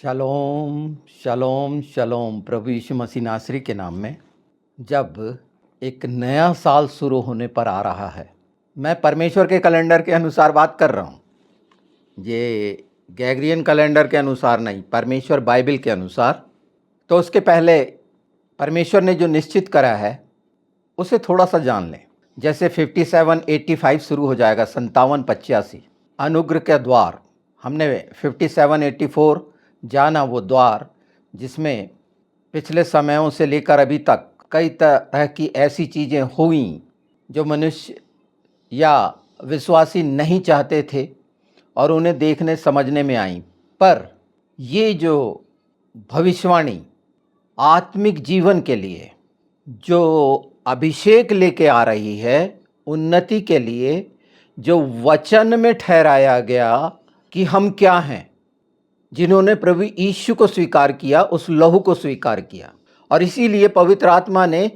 शलोम शलोम शलोम। प्रभु यीशु मसीह नासरी के नाम में जब एक नया साल शुरू होने पर आ रहा है, मैं परमेश्वर के कैलेंडर के अनुसार बात कर रहा हूँ। ये ग्रेगोरियन कैलेंडर के अनुसार नहीं, परमेश्वर बाइबल के अनुसार। तो उसके पहले परमेश्वर ने जो निश्चित करा है उसे थोड़ा सा जान लें। जैसे 5785 शुरू हो जाएगा, 5785 अनुग्रह के द्वार। हमने 5784 जाना, वो द्वार जिसमें पिछले समयों से लेकर अभी तक कई तरह की ऐसी चीज़ें हुई जो मनुष्य या विश्वासी नहीं चाहते थे और उन्हें देखने समझने में आई। पर ये जो भविष्यवाणी आत्मिक जीवन के लिए जो अभिषेक लेके आ रही है, उन्नति के लिए, जो वचन में ठहराया गया कि हम क्या हैं, जिन्होंने प्रभु यीशु को स्वीकार किया, उस लहू को स्वीकार किया। और इसीलिए पवित्र आत्मा ने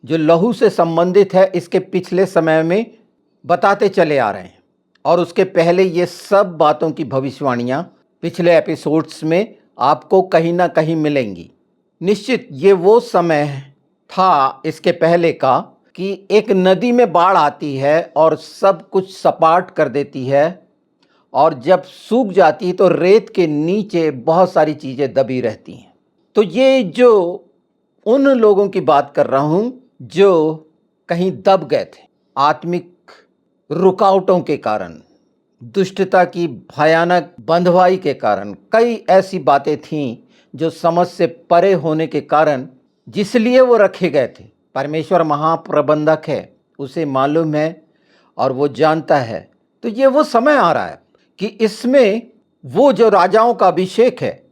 जो लहू से संबंधित है इसके पिछले समय में बताते चले आ रहे हैं, और उसके पहले ये सब बातों की भविष्यवाणियाँ पिछले एपिसोड्स में आपको कहीं ना कहीं मिलेंगी। निश्चित ये वो समय था इसके पहले का कि एक नदी में बाढ़ आती है और सब कुछ सपाट कर देती है, और जब सूख जाती है तो रेत के नीचे बहुत सारी चीज़ें दबी रहती हैं। तो ये जो उन लोगों की बात कर रहा हूँ जो कहीं दब गए थे आत्मिक रुकावटों के कारण, दुष्टता की भयानक बंधुआई के कारण। कई ऐसी बातें थीं जो समझ से परे होने के कारण जिसलिए वो रखे गए थे। परमेश्वर महाप्रबंधक है, उसे मालूम है और वो जानता है। तो ये वो समय आ रहा है कि इसमें वो जो राजाओं का अभिषेक है,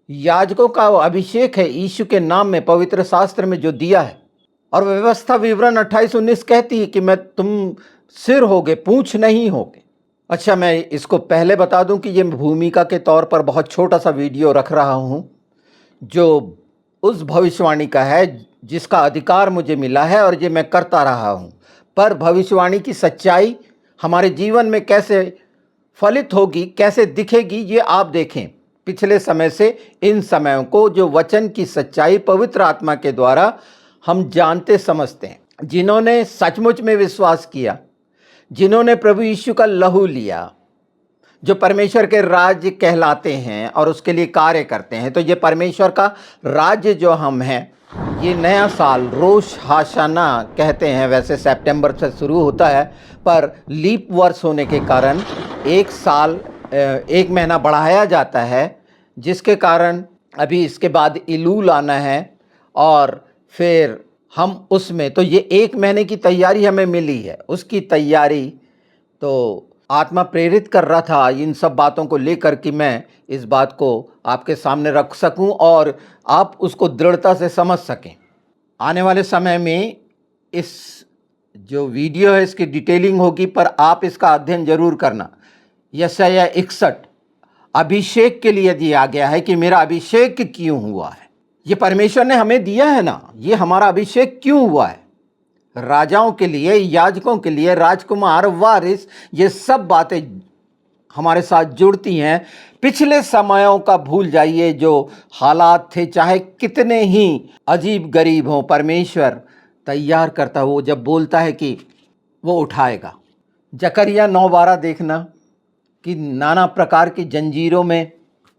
याजकों का अभिषेक है यीशु के नाम में पवित्र शास्त्र में जो दिया है, और व्यवस्था विवरण 28-19 कहती है कि मैं तुम सिर होगे, पूंछ नहीं होगे। अच्छा, मैं इसको पहले बता दूं कि ये भूमिका के तौर पर बहुत छोटा सा वीडियो रख रहा हूं जो उस भविष्यवाणी का है जिसका अधिकार मुझे मिला है और ये मैं करता रहा हूं। पर भविष्यवाणी की सच्चाई हमारे जीवन में कैसे फलित होगी, कैसे दिखेगी, ये आप देखें। पिछले समय से इन समयों को जो वचन की सच्चाई पवित्र आत्मा के द्वारा हम जानते समझते हैं। जिन्होंने सचमुच में विश्वास किया, जिन्होंने प्रभु यीशु का लहू लिया, जो परमेश्वर के राज्य कहलाते हैं और उसके लिए कार्य करते हैं। तो ये परमेश्वर का राज्य जो हम हैं, ये नया साल रोश हाशाना कहते हैं, वैसे सितंबर से शुरू होता है, पर लीप वर्ष होने के कारण एक साल एक महीना बढ़ाया जाता है, जिसके कारण अभी इसके बाद इलूल आना है और फिर हम उसमें, तो ये एक महीने की तैयारी हमें मिली है। उसकी तैयारी तो आत्मा प्रेरित कर रहा था इन सब बातों को लेकर कि मैं इस बात को आपके सामने रख सकूं और आप उसको दृढ़ता से समझ सकें। आने वाले समय में इस जो वीडियो है इसकी डिटेलिंग होगी, पर आप इसका अध्ययन जरूर करना। यशायाह 61 अभिषेक के लिए दिया गया है कि मेरा अभिषेक क्यों हुआ है। ये परमेश्वर ने हमें दिया है ना, ये हमारा अभिषेक क्यों हुआ है। राजाओं के लिए, याजकों के लिए, राजकुमार, वारिस, ये सब बातें हमारे साथ जुड़ती हैं। पिछले समयों का भूल जाइए, जो हालात थे, चाहे कितने ही अजीब गरीब हों, परमेश्वर तैयार करता हो। जब बोलता है कि वो उठाएगा। जकरिया 9:12 देखना कि नाना प्रकार की जंजीरों में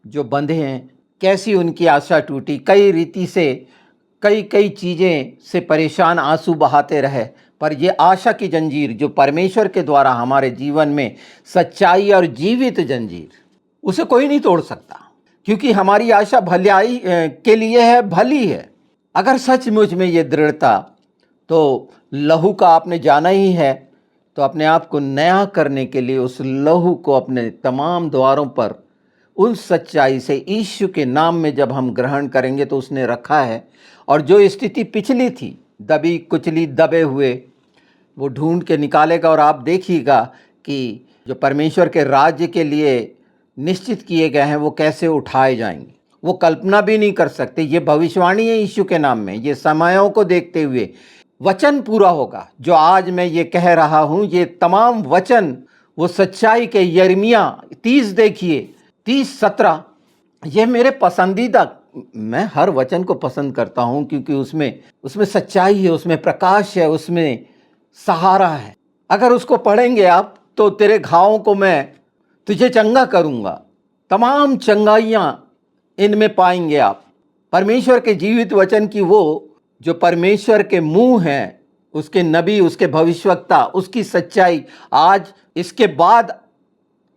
जो बंधे हैं, कैसी उनकी आशा टूटी। कई रीति से कई चीज़ें से परेशान आंसू बहाते रहे, पर ये आशा की जंजीर जो परमेश्वर के द्वारा हमारे जीवन में सच्चाई और जीवित जंजीर, उसे कोई नहीं तोड़ सकता, क्योंकि हमारी आशा भलाई के लिए है, भली है। अगर सचमुच में ये दृढ़ता, तो लहू का आपने जाना ही है, तो अपने आप को नया करने के लिए उस लहू को अपने तमाम द्वारों पर उस सच्चाई से यीशु के नाम में जब हम ग्रहण करेंगे तो उसने रखा है। और जो स्थिति पिछली थी, दबी कुचली दबे हुए, वो ढूंढ के निकालेगा। और आप देखिएगा कि जो परमेश्वर के राज्य के लिए निश्चित किए गए हैं वो कैसे उठाए जाएंगे, वो कल्पना भी नहीं कर सकते। ये भविष्यवाणी है यीशु के नाम में। ये समयों को देखते हुए वचन पूरा होगा जो आज मैं ये कह रहा हूँ। ये तमाम वचन वो सच्चाई के, यिर्मयाह 30 देखिए, 30:17 ये मेरे पसंदीदा, मैं हर वचन को पसंद करता हूँ क्योंकि उसमें उसमें सच्चाई है, उसमें प्रकाश है, उसमें सहारा है। अगर उसको पढ़ेंगे आप तो तेरे घावों को मैं तुझे चंगा करूँगा, तमाम चंगाइयाँ इनमें पाएंगे आप। परमेश्वर के जीवित वचन की वो जो परमेश्वर के मुंह है, उसके नबी, उसके भविष्यवक्ता, उसकी सच्चाई आज इसके बाद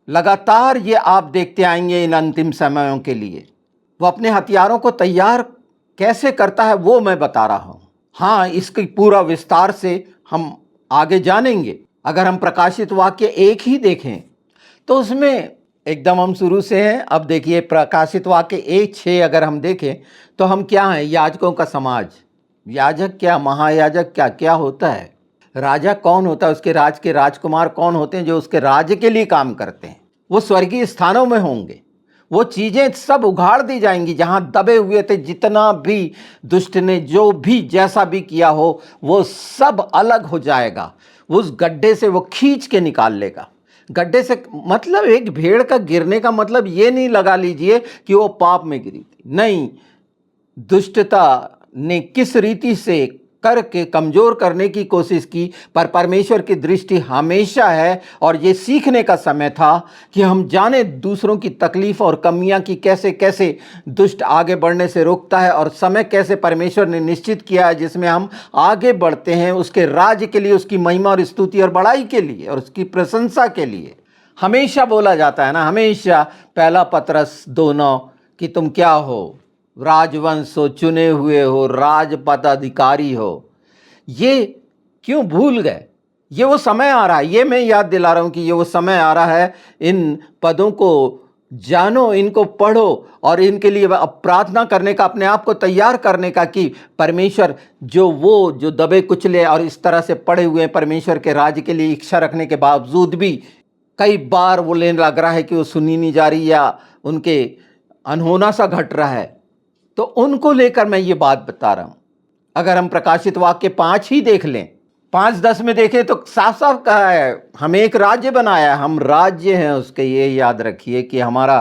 लगातार ये आप देखते आएंगे इन अंतिम समयों के लिए। वो अपने हथियारों को तैयार कैसे करता है वो मैं बता रहा हूँ। हाँ, इसकी पूरा विस्तार से हम आगे जानेंगे। अगर हम प्रकाशित वाक्य एक ही देखें तो उसमें एकदम हम शुरू से हैं। अब देखिए प्रकाशित वाक्य 1:6 अगर हम देखें तो हम क्या हैं? याजकों का समाज। याजक क्या, महायाजक क्या, क्या होता है? राजा कौन होता है? उसके राज के राजकुमार कौन होते हैं जो उसके राज्य के लिए काम करते हैं? वो स्वर्गीय स्थानों में होंगे। वो चीजें सब उघाड़ दी जाएंगी जहां दबे हुए थे। जितना भी दुष्ट ने जो भी जैसा भी किया हो वो सब अलग हो जाएगा। उस गड्ढे से वो खींच के निकाल लेगा। गड्ढे से मतलब एक भेड़ का गिरने का मतलब ये नहीं लगा लीजिए कि वो पाप में गिरी थी, नहीं। दुष्टता ने किस रीति से करके कमजोर करने की कोशिश की, पर परमेश्वर की दृष्टि हमेशा है। और ये सीखने का समय था कि हम जाने दूसरों की तकलीफ और कमियां की कैसे कैसे दुष्ट आगे बढ़ने से रोकता है, और समय कैसे परमेश्वर ने निश्चित किया है जिसमें हम आगे बढ़ते हैं उसके राज्य के लिए, उसकी महिमा और स्तुति और बड़ाई के लिए और उसकी प्रशंसा के लिए। हमेशा बोला जाता है ना, हमेशा पहला पतरस 2:9 कि तुम क्या हो? राजवंश हो, चुने हुए हो, राज पदाधिकारी हो। ये क्यों भूल गए? ये वो समय आ रहा है, ये मैं याद दिला रहा हूं कि ये वो समय आ रहा है। इन पदों को जानो, इनको पढ़ो और इनके लिए अब प्रार्थना करने का, अपने आप को तैयार करने का कि परमेश्वर जो दबे कुचले और इस तरह से पड़े हुए हैं परमेश्वर के राज्य के लिए इच्छा रखने के बावजूद भी कई बार वो लेने लग रहा है कि वो सुनी नहीं जा रही या उनके अनहोना सा घट रहा है, तो उनको लेकर मैं ये बात बता रहा हूं। अगर हम प्रकाशित वाक्य 5 ही देख लें, 5:10 में देखें तो साफ साफ कहा है हमें एक राज्य बनाया है, हम राज्य हैं उसके। ये याद रखिए कि हमारा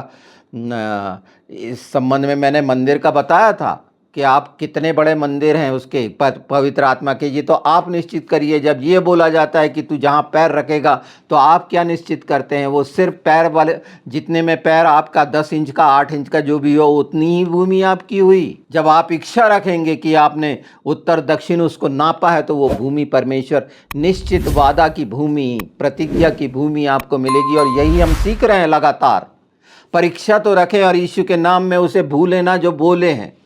इस संबंध में मैंने मंदिर का बताया था कि आप कितने बड़े मंदिर हैं उसके पवित्र आत्मा के। ये तो आप निश्चित करिए। जब ये बोला जाता है कि तू जहाँ पैर रखेगा, तो आप क्या निश्चित करते हैं? वो सिर्फ पैर वाले जितने में पैर आपका 10 इंच का, 8 इंच का जो भी हो, उतनी ही भूमि आपकी हुई। जब आप इच्छा रखेंगे कि आपने उत्तर दक्षिण उसको नापा है, तो वो भूमि परमेश्वर निश्चित वादा की भूमि, प्रतिज्ञा की भूमि आपको मिलेगी। और यही हम सीख रहे हैं लगातार। परीक्षा तो रखें और यीशु के नाम में उसे भूले ना जो बोले हैं,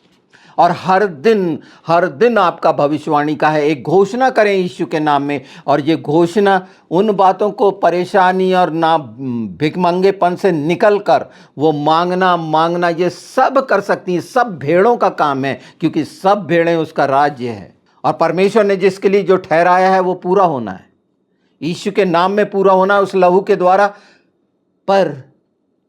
और हर दिन आपका भविष्यवाणी का है। एक घोषणा करें यीशु के नाम में, और ये घोषणा उन बातों को परेशानी और ना भिखमंगेपन से निकलकर वो मांगना ये सब कर सकती है। सब भेड़ों का काम है, क्योंकि सब भेड़ें उसका राज्य है। और परमेश्वर ने जिसके लिए जो ठहराया है वो पूरा होना है, यीशु के नाम में पूरा होना है उस लहू के द्वारा। पर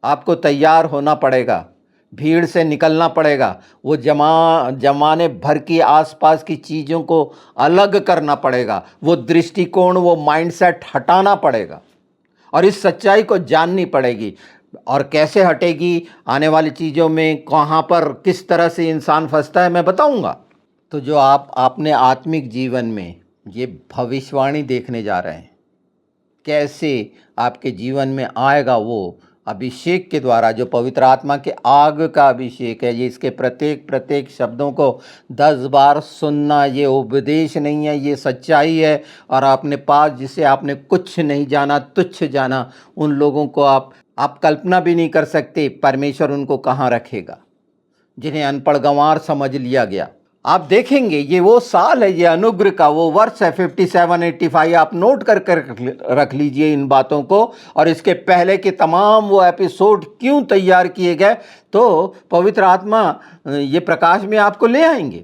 आपको तैयार होना पड़ेगा, भीड़ से निकलना पड़ेगा, वो जमाने भर की आसपास की चीज़ों को अलग करना पड़ेगा, वो दृष्टिकोण, वो माइंडसेट हटाना पड़ेगा, और इस सच्चाई को जाननी पड़ेगी। और कैसे हटेगी आने वाली चीज़ों में, कहाँ पर किस तरह से इंसान फंसता है, मैं बताऊंगा। तो जो आपने आत्मिक जीवन में ये भविष्यवाणी देखने जा रहे हैं, कैसे आपके जीवन में आएगा, वो अभिषेक के द्वारा, जो पवित्र आत्मा के आग का अभिषेक है। ये इसके प्रत्येक शब्दों को 10 बार सुनना, ये उपदेश नहीं है, ये सच्चाई है। और आपने पास जिसे आपने कुछ नहीं जाना, तुच्छ जाना, उन लोगों को आप कल्पना भी नहीं कर सकते परमेश्वर उनको कहाँ रखेगा, जिन्हें अनपढ़ गंवार समझ लिया गया। आप देखेंगे ये वो साल है, ये अनुग्रह का वो वर्ष है 57-85। आप नोट कर रख लीजिए इन बातों को। और इसके पहले के तमाम वो एपिसोड क्यों तैयार किए गए, तो पवित्र आत्मा ये प्रकाश में आपको ले आएंगे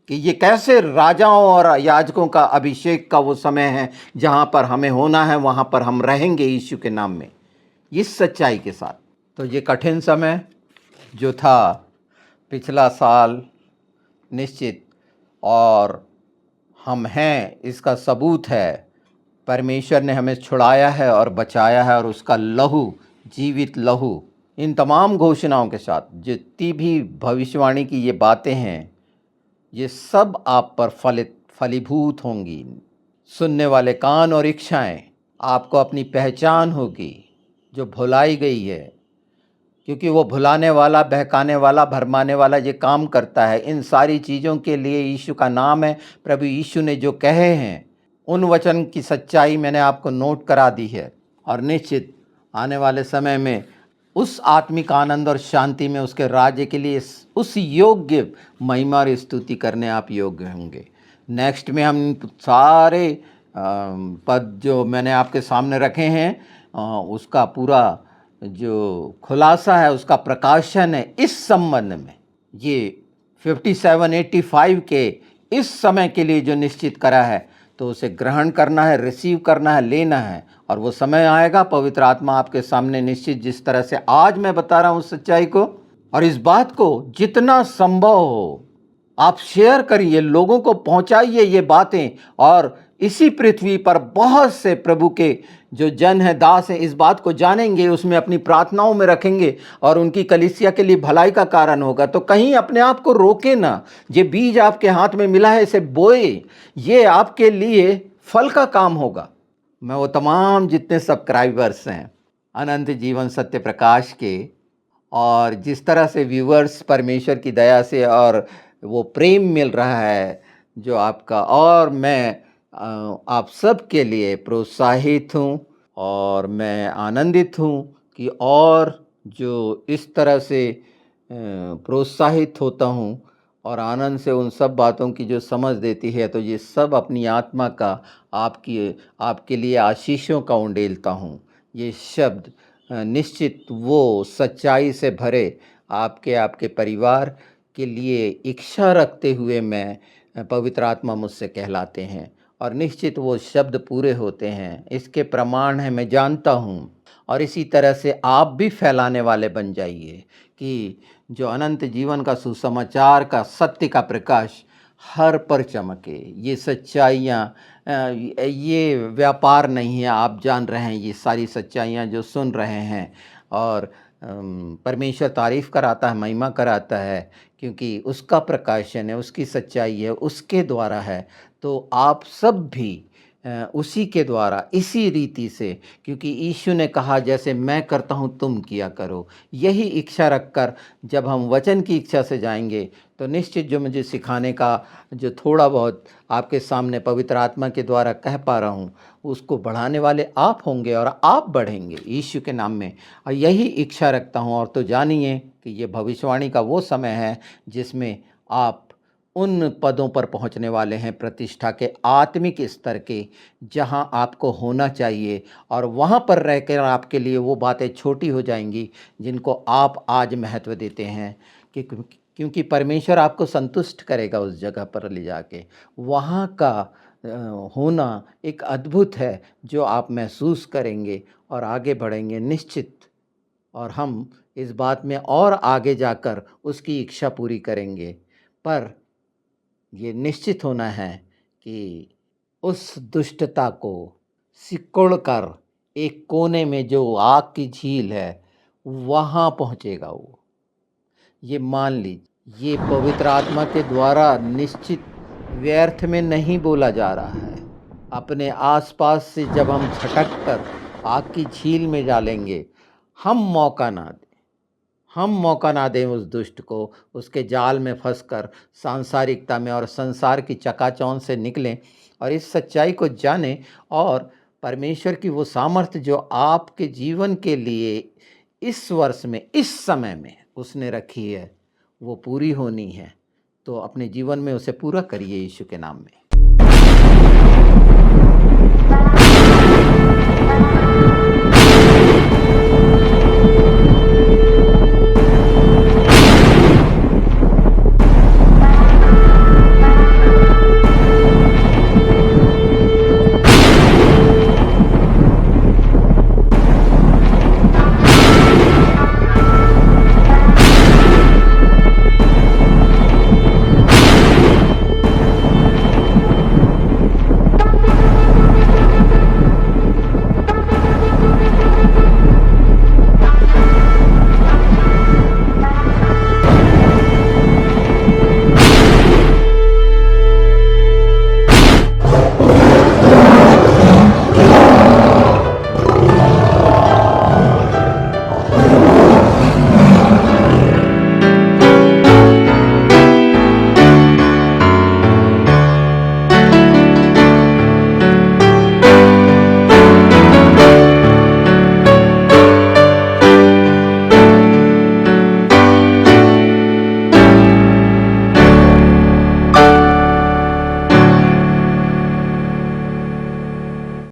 कि ये कैसे राजाओं और याजकों का अभिषेक का वो समय है, जहाँ पर हमें होना है वहाँ पर हम रहेंगे यीशु के नाम में, इस सच्चाई के साथ। तो ये कठिन समय जो था पिछला साल, निश्चित, और हम हैं इसका सबूत है। परमेश्वर ने हमें छुड़ाया है और बचाया है, और उसका लहू, जीवित लहू इन तमाम घोषणाओं के साथ जितनी भी भविष्यवाणी की ये बातें हैं, ये सब आप पर फलीभूत होंगी। सुनने वाले कान और इच्छाएं, आपको अपनी पहचान होगी जो भुलाई गई है, क्योंकि वो भुलाने वाला, बहकाने वाला, भरमाने वाला ये काम करता है। इन सारी चीज़ों के लिए यीशु का नाम है। प्रभु यीशु ने जो कहे हैं उन वचन की सच्चाई मैंने आपको नोट करा दी है, और निश्चित आने वाले समय में उस आत्मिक आनंद और शांति में उसके राज्य के लिए उस योग्य महिमा और स्तुति करने आप योग्य होंगे। नेक्स्ट में हम सारे पद जो मैंने आपके सामने रखे हैं उसका पूरा जो खुलासा है, उसका प्रकाशन है इस संबंध में। ये 5785 के इस समय के लिए जो निश्चित करा है, तो उसे ग्रहण करना है, रिसीव करना है, लेना है, और वो समय आएगा पवित्र आत्मा आपके सामने निश्चित जिस तरह से आज मैं बता रहा हूँ सच्चाई को, और इस बात को जितना संभव हो आप शेयर करिए, लोगों को पहुंचाइए ये बातें, और इसी पृथ्वी पर बहुत से प्रभु के जो जन है, दास हैं, इस बात को जानेंगे, उसमें अपनी प्रार्थनाओं में रखेंगे और उनकी कलीसिया के लिए भलाई का कारण होगा। तो कहीं अपने आप को रोके ना, ये बीज आपके हाथ में मिला है, इसे बोए, ये आपके लिए फल का काम होगा। मैं वो तमाम जितने सब्सक्राइबर्स हैं अनंत जीवन सत्य प्रकाश के, और जिस तरह से व्यूअर्स परमेश्वर की दया से और वो प्रेम मिल रहा है जो आपका, और मैं आप सब के लिए प्रोत्साहित हूँ, और मैं आनंदित हूँ कि और जो इस तरह से प्रोत्साहित होता हूँ और आनंद से उन सब बातों की जो समझ देती है, तो ये सब अपनी आत्मा का आपके लिए आशीषों का उंडेलता हूँ। ये शब्द निश्चित वो सच्चाई से भरे आपके परिवार के लिए इच्छा रखते हुए मैं पवित्र आत्मा मुझसे कहलाते हैं, और निश्चित वो शब्द पूरे होते हैं। इसके प्रमाण है, मैं जानता हूँ। और इसी तरह से आप भी फैलाने वाले बन जाइए कि जो अनंत जीवन का सुसमाचार का सत्य का प्रकाश हर पर चमके। ये सच्चाइयाँ ये व्यापार नहीं है, आप जान रहे हैं ये सारी सच्चाइयाँ जो सुन रहे हैं, और परमेश्वर तारीफ़ कराता है, महिमा कराता है, क्योंकि उसका प्रकाशन है, उसकी सच्चाई है, उसके द्वारा है। तो आप सब भी उसी के द्वारा इसी रीति से, क्योंकि यीशु ने कहा जैसे मैं करता हूँ तुम किया करो, यही इच्छा रखकर जब हम वचन की इच्छा से जाएंगे, तो निश्चित जो मुझे सिखाने का जो थोड़ा बहुत आपके सामने पवित्र आत्मा के द्वारा कह पा रहा हूँ, उसको बढ़ाने वाले आप होंगे और आप बढ़ेंगे यीशु के नाम में। और यही इच्छा रखता हूँ। और तो जानिए कि ये भविष्यवाणी का वो समय है जिसमें आप उन पदों पर पहुंचने वाले हैं, प्रतिष्ठा के आत्मिक स्तर के, जहां आपको होना चाहिए, और वहां पर रहकर आपके लिए वो बातें छोटी हो जाएंगी जिनको आप आज महत्व देते हैं, क्योंकि परमेश्वर आपको संतुष्ट करेगा उस जगह पर ले जाके। वहाँ का होना एक अद्भुत है जो आप महसूस करेंगे और आगे बढ़ेंगे निश्चित। और हम इस बात में और आगे जाकर उसकी इच्छा पूरी करेंगे। पर ये निश्चित होना है कि उस दुष्टता को सिकोड़कर एक कोने में जो आग की झील है वहाँ पहुँचेगा वो। ये मान लीजिए, ये पवित्र आत्मा के द्वारा निश्चित व्यर्थ में नहीं बोला जा रहा है। अपने आसपास से जब हम झटक कर आग की झील में डालेंगे, हम मौका ना दें उस दुष्ट को, उसके जाल में फंसकर सांसारिकता में और संसार की चकाचौंध से निकलें और इस सच्चाई को जानें, और परमेश्वर की वो सामर्थ्य जो आपके जीवन के लिए इस वर्ष में, इस समय में उसने रखी है, वो पूरी होनी है। तो अपने जीवन में उसे पूरा करिए यीशु के नाम में।